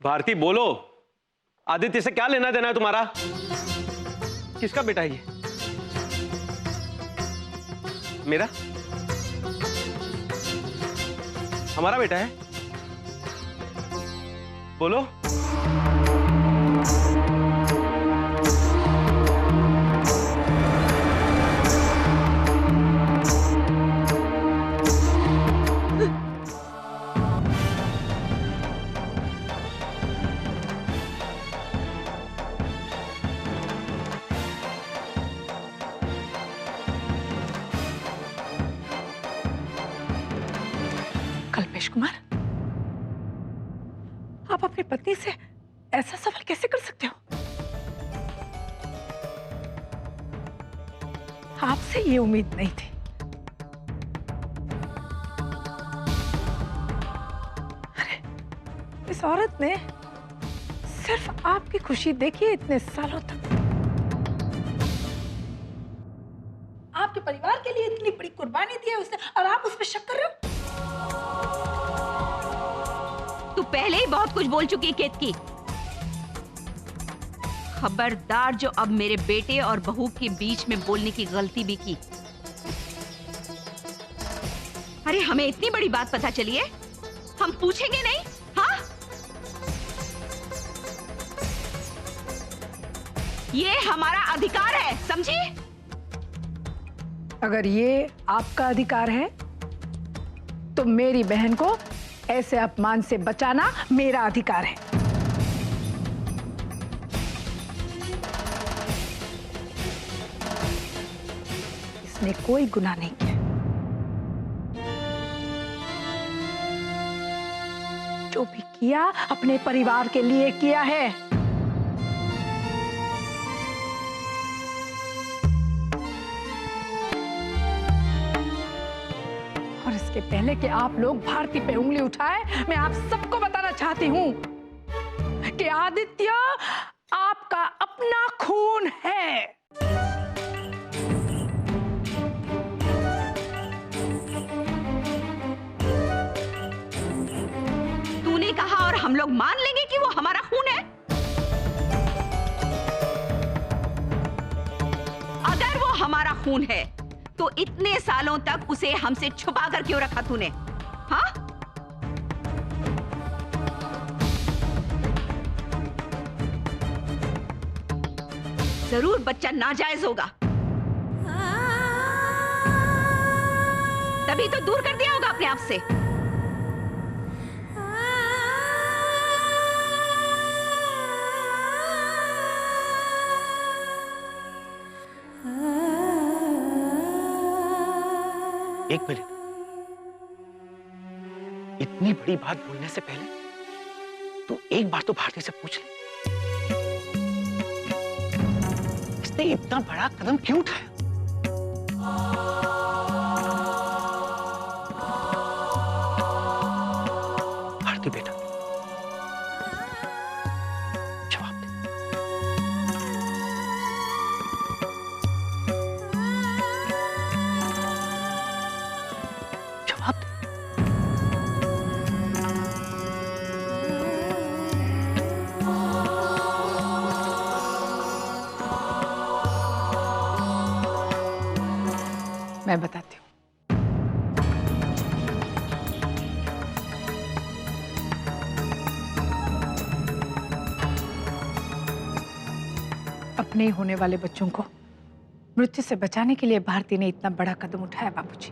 भारती बोलो, आदित्य से क्या लेना देना है तुम्हारा? किसका बेटा है ये? मेरा? हमारा बेटा है? बोलो। कल्पेश कुमार, आप अपनी पत्नी से ऐसा सवाल कैसे कर सकते हो? आपसे ये उम्मीद नहीं थी। अरे, इस औरत ने सिर्फ आपकी खुशी देखी इतने सालों तक। आपके परिवार के लिए इतनी बड़ी कुर्बानी दी है उसने, और आप उस पर शक कर रहे हो? तू पहले ही बहुत कुछ बोल चुकी है केतकी। खबरदार जो अब मेरे बेटे और बहू के बीच में बोलने की गलती भी की। अरे हमें इतनी बड़ी बात पता चली है, हम पूछेंगे नहीं? हाँ, ये हमारा अधिकार है, समझी? अगर ये आपका अधिकार है तो मेरी बहन को ऐसे अपमान से बचाना मेरा अधिकार है। इसने कोई गुनाह नहीं किया। जो भी किया अपने परिवार के लिए किया है। और इसके पहले कि आप लोग भारती पे उंगली उठाए, मैं आप सबको बताना चाहती हूं कि आदित्य आपका अपना खून है। तूने कहा और हम लोग मान लेंगे कि वो हमारा खून है? अगर वो हमारा खून है तो इतने सालों तक उसे हमसे छुपा कर क्यों रखा तूने? हाँ? जरूर बच्चा नाजायज होगा, तभी तो दूर कर दिया होगा अपने आप से। एक मिनट, इतनी बड़ी बात बोलने से पहले तू एक बार तो भारती से पूछ ले, इसने इतना बड़ा कदम क्यों उठाया? भारती बेटा, जवाब दे। जवाब दे। मैं बताती हूँ। अपने होने वाले बच्चों को मृत्यु से बचाने के लिए भारती ने इतना बड़ा कदम उठाया बाबूजी।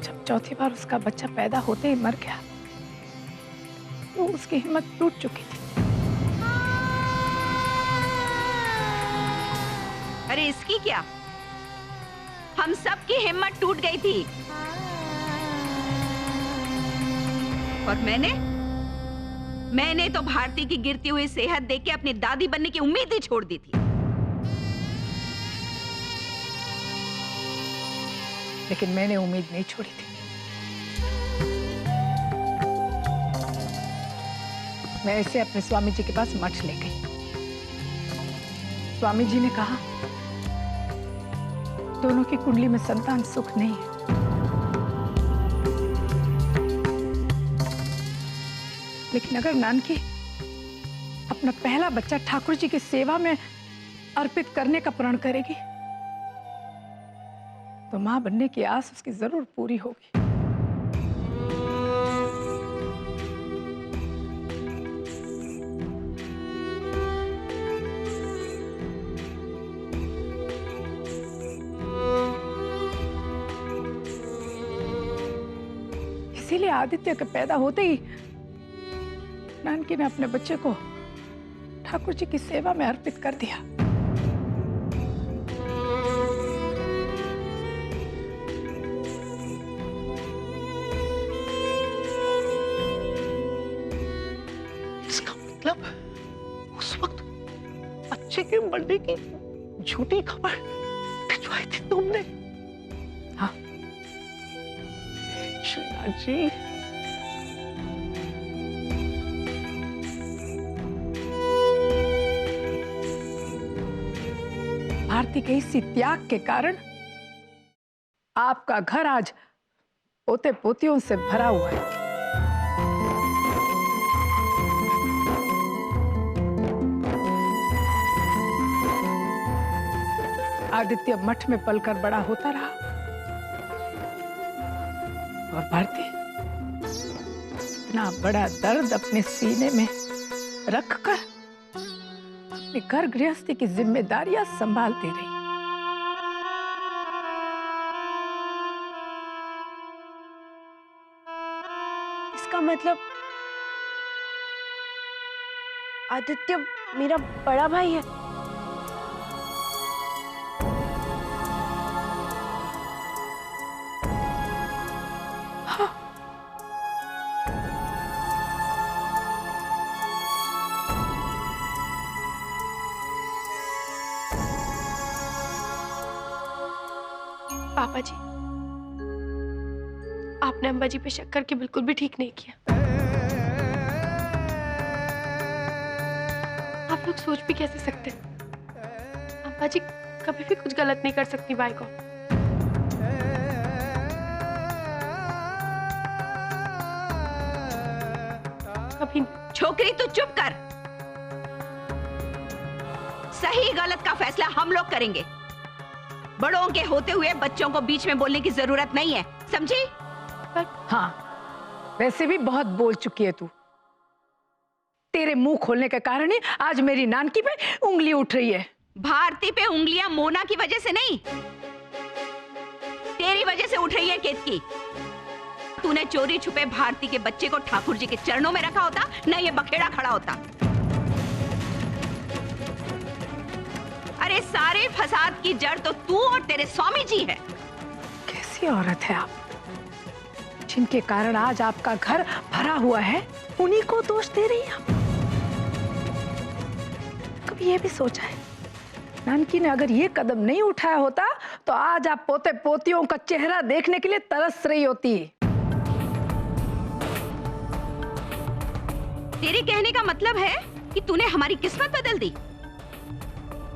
जब चौथी बार उसका बच्चा पैदा होते ही मर गया तो उसकी हिम्मत टूट चुकी थी। अरे इसकी क्या, हम सब की हिम्मत टूट गई थी। और मैंने तो भारती की गिरती हुई सेहत देख के अपनी दादी बनने की उम्मीद ही छोड़ दी थी। लेकिन मैंने उम्मीद नहीं छोड़ी थी। मैं इसे अपने स्वामी जी के पास मठ ले गई। स्वामी जी ने कहा दोनों की कुंडली में संतान सुख नहीं है। लेकिन अगर नानकी अपना पहला बच्चा ठाकुर जी की सेवा में अर्पित करने का प्रण करेगी तो मां बनने की आस उसकी जरूर पूरी होगी। इसीलिए आदित्य के पैदा होते ही नानकी ने अपने बच्चे को ठाकुर जी की सेवा में अर्पित कर दिया। इसका मतलब उस वक्त बच्चे के मरने की झूठी खबर भिजवाई थी तुमने? हाँ। श्रीनाथ जी, भारती के इसी त्याग के कारण आपका घर आज पोते पोतियों से भरा हुआ है। आदित्य मठ में पलकर बड़ा होता रहा और भारती इतना बड़ा दर्द अपने सीने में रखकर अपनी घर गृहस्थी की जिम्मेदारियां संभालती रही। इसका मतलब आदित्य मेरा बड़ा भाई है। हाँ। पापा जी, आपने अम्बा जी पे शक करके बिल्कुल भी ठीक नहीं किया। आप लोग सोच भी कैसे सकते हैं? अम्बा जी कभी भी कुछ गलत नहीं कर सकती भाई को। कभी नहीं। छोकरी तू चुप कर। सही गलत का फैसला हम लोग करेंगे। बड़ों के होते हुए बच्चों को बीच में बोलने की जरूरत नहीं है, समझी? हाँ, वैसे भी बहुत बोल चुकी है तू। तेरे मुंह खोलने के कारण ही आज मेरी नानकी पे उंगली उठ रही है। भारती पे उंगलियां मोना की वजह से नहीं, तेरी वजह से उठ रही है केतकी। तूने चोरी छुपे भारती के बच्चे को ठाकुर जी के चरणों में रखा होता ना ये बखेड़ा खड़ा होता। अरे सारे फसाद की जड़ तो तू और तेरे स्वामी जी है। कैसी औरत है आप, जिनके कारण आज आपका घर भरा हुआ है, उन्हीं को दोष दे रही हैं आप। कभी ये भी सोचा है नानकी ने अगर ये कदम नहीं उठाया होता तो आज आप पोते पोतियों का चेहरा देखने के लिए तरस रही होती। तेरे कहने का मतलब है कि तूने हमारी किस्मत बदल दी,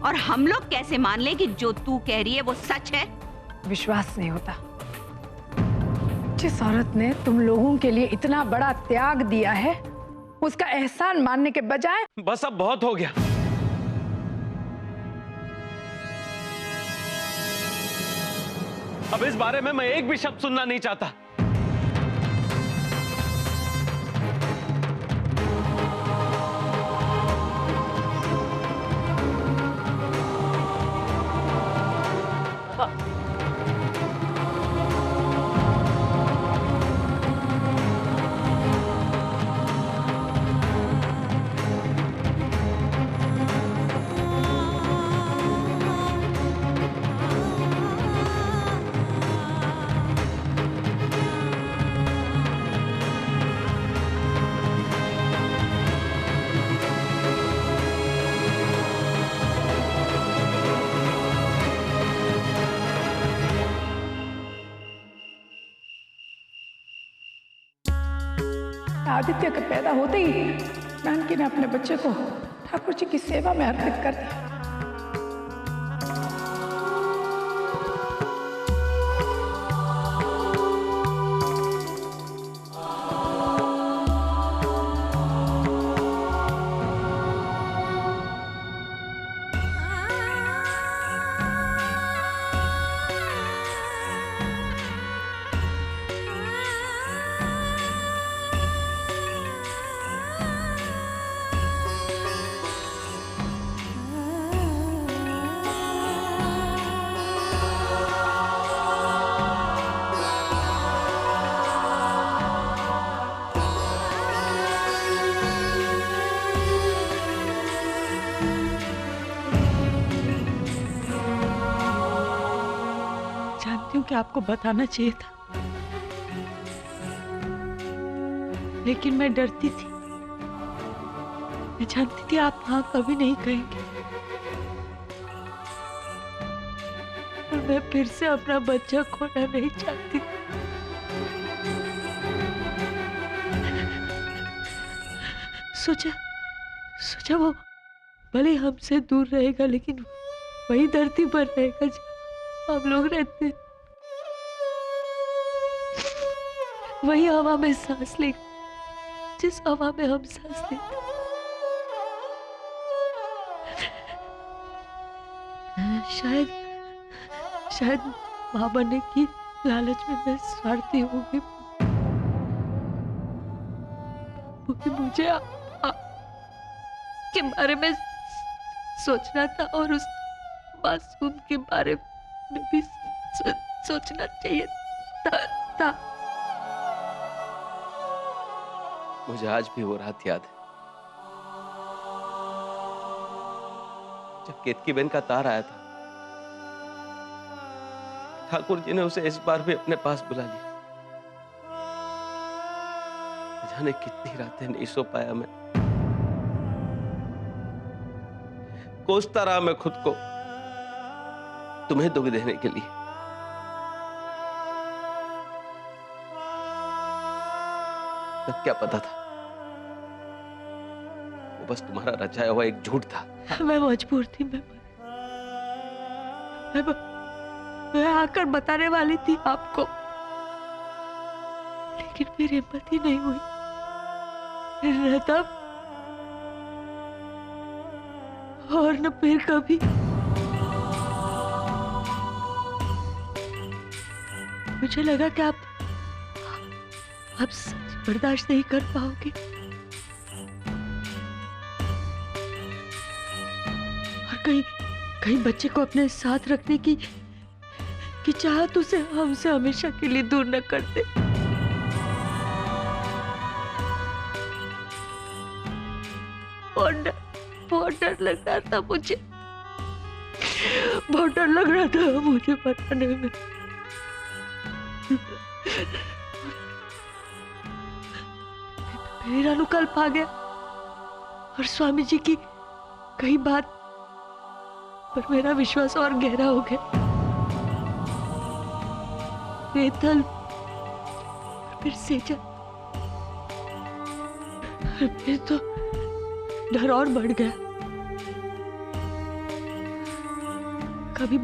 और हम लोग कैसे मान लें कि जो तू कह रही है वो सच है? विश्वास नहीं होता। जिस औरत ने तुम लोगों के लिए इतना बड़ा त्याग दिया है, उसका एहसान मानने के बजाय बस अब बहुत हो गया। अब इस बारे में मैं एक भी शब्द सुनना नहीं चाहता। आदित्य के पैदा होते ही नानकी ने अपने बच्चे को ठाकुर जी की सेवा में अर्पित कर दिया। के आपको बताना चाहिए था, लेकिन मैं डरती थी। मैं जानती थी आप हाँ कभी नहीं कहेंगे, और मैं फिर से अपना बच्चा खोना नहीं चाहती। सोचा वो भले हमसे दूर रहेगा, लेकिन वही धरती पर रहेगा जहाँ हम लोग रहते हैं। वही हवा में सांस लेगा जिस हवा में हम सांस लेते। शायद मां बनने की लालच में मैं स्वार्थी हो गई। मुझे के बारे में सोचना था, और उस मासूम के बारे में भी सोचना चाहिए था। मुझे आज भी वो रात याद है जब केतकी बहन का तार आया था। ठाकुर जी ने उसे इस बार भी अपने पास बुला लिया। जाने कितनी रातें नहीं सो पाया मैं। कोसता रहा मैं खुद को तुम्हें दुख देने के लिए। तब क्या पता था वो बस तुम्हारा रचाया हुआ एक झूठ था। मैं मजबूर थी। मैं आकर बताने वाली थी आपको, लेकिन मेरी हिम्मत ही नहीं हुई। न तब और न फिर कभी। मुझे लगा कि आप सच बर्दाश्त नहीं कर पाओगे, और कहीं बच्चे को अपने साथ रखने की चाहत उसे हमसे हमेशा के लिए दूर न कर दे। बहुत डर लग रहा था मुझे, बहुत डर लग रहा था मुझे बताने में। मेरा अनुकल्प आ गया, और स्वामी जी की कई बात पर मेरा विश्वास और गहरा हो गया। रेतल, फिर सेजल, फिर तो डर और बढ़ गया। कभी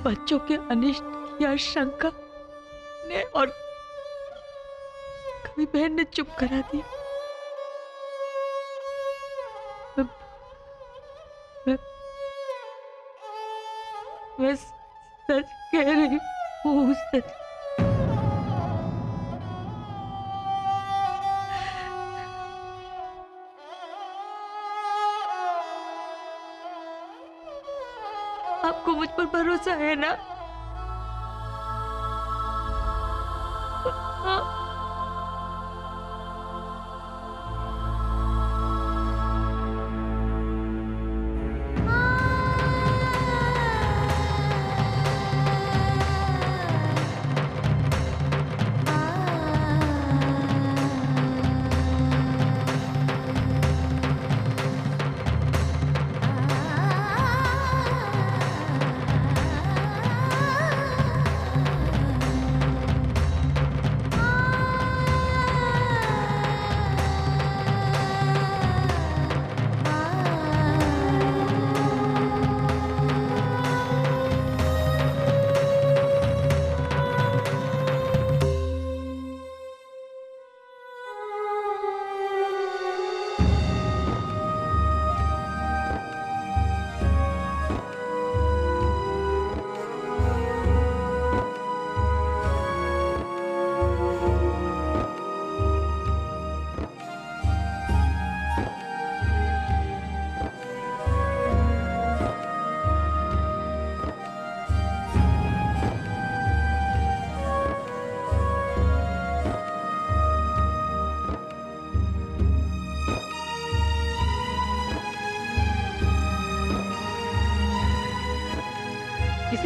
बच्चों के अनिष्ट या शंका ने, और कभी बहन ने चुप करा दिया। मैं सच कह रही हूँ, सच। आपको मुझ पर भरोसा है ना?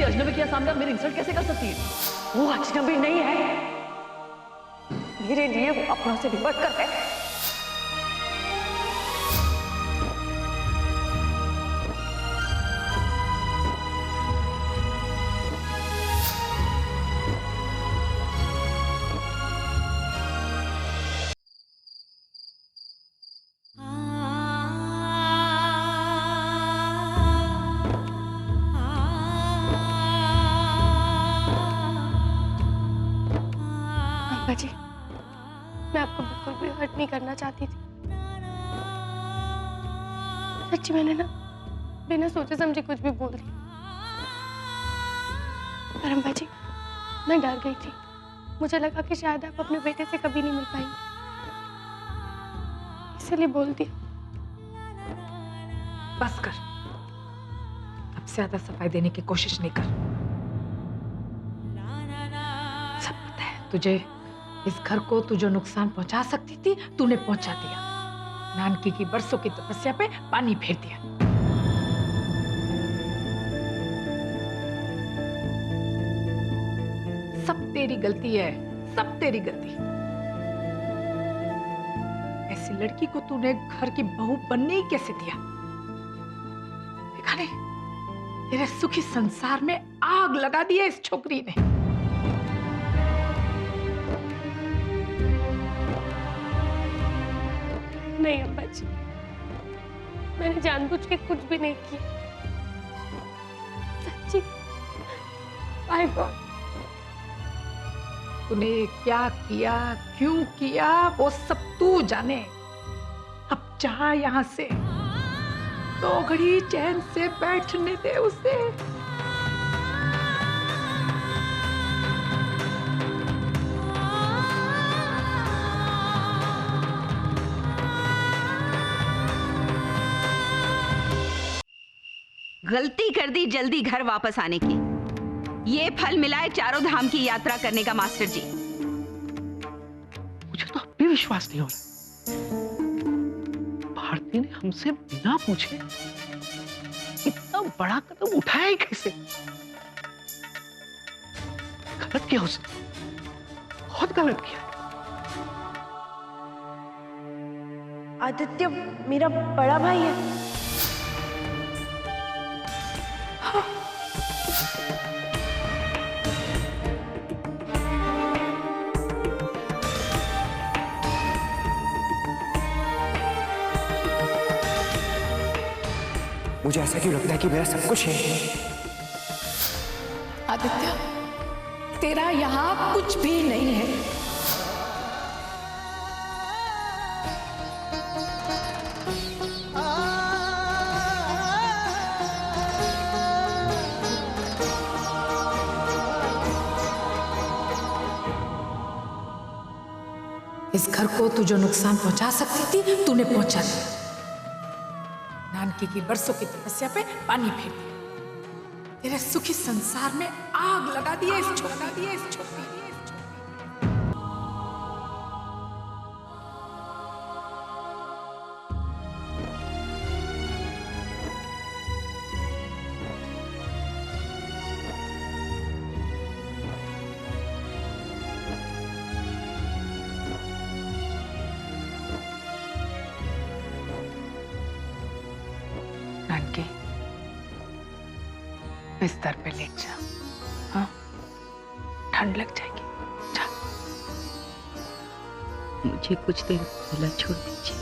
अजनबी के सामने आप मेरी इंसल्ट कैसे कर सकती है? वो अजनबी नहीं है, मेरे लिए वो अपनों से भी बढ़कर है। अम्मा जी, मैं आपको बिल्कुल भी हर्ट नहीं करना चाहती थी। सच्ची मैंने ना बिना सोचे समझे कुछ भी बोल दिया। पर अम्मा जी, मैं डर गई थी। मुझे लगा कि शायद आप अपने बेटे से कभी नहीं मिल पाएंगे, इसलिए बोल दिया। बस कर, अब ज्यादा सफाई देने की कोशिश नहीं कर। सब पता है तुझे, इस घर को तू जो नुकसान पहुंचा सकती थी तूने पहुंचा दिया। नानकी की बरसों की तपस्या पे पानी फेर दिया। सब तेरी गलती है, सब तेरी गलती। ऐसी लड़की को तूने घर की बहू बनने ही कैसे दिया? देखा नहीं, तेरे सुखी संसार में आग लगा दी है इस छोकरी ने। नहीं अम्मा जी, मैंने जानबूझ के कुछ भी नहीं किया। सच्ची, बाय गॉड। तूने क्या किया, क्यों किया, वो सब तू जाने। अब जा यहाँ से, 2 घड़ी चैन से बैठने दे उसे। गलती कर दी जल्दी घर वापस आने की। ये फल मिलाए चारों धाम की यात्रा करने का मास्टर जी। मुझे तो अब भी विश्वास नहीं हो रहा, भारती ने हमसे बिना पूछे इतना बड़ा कदम उठाया ही कैसे? गलत किया उसने, बहुत गलत किया। आदित्य मेरा बड़ा भाई है। मुझे ऐसा क्यों लगता है कि मेरा सब कुछ है? आदित्य, तेरा यहाँ कुछ भी नहीं है। इस घर को तू जो नुकसान पहुंचा सकती थी तूने पहुंचा दिया। नानकी की बरसों की तपस्या पे पानी फेर दिया। तेरे सुखी संसार में आग लगा दी है इस छोकरी ने। नानकी, बिस्तर पे लेट जा, हाँ? ठंड लग जाएगी। जा। मुझे कुछ देर अकेला छोड़ दीजिए।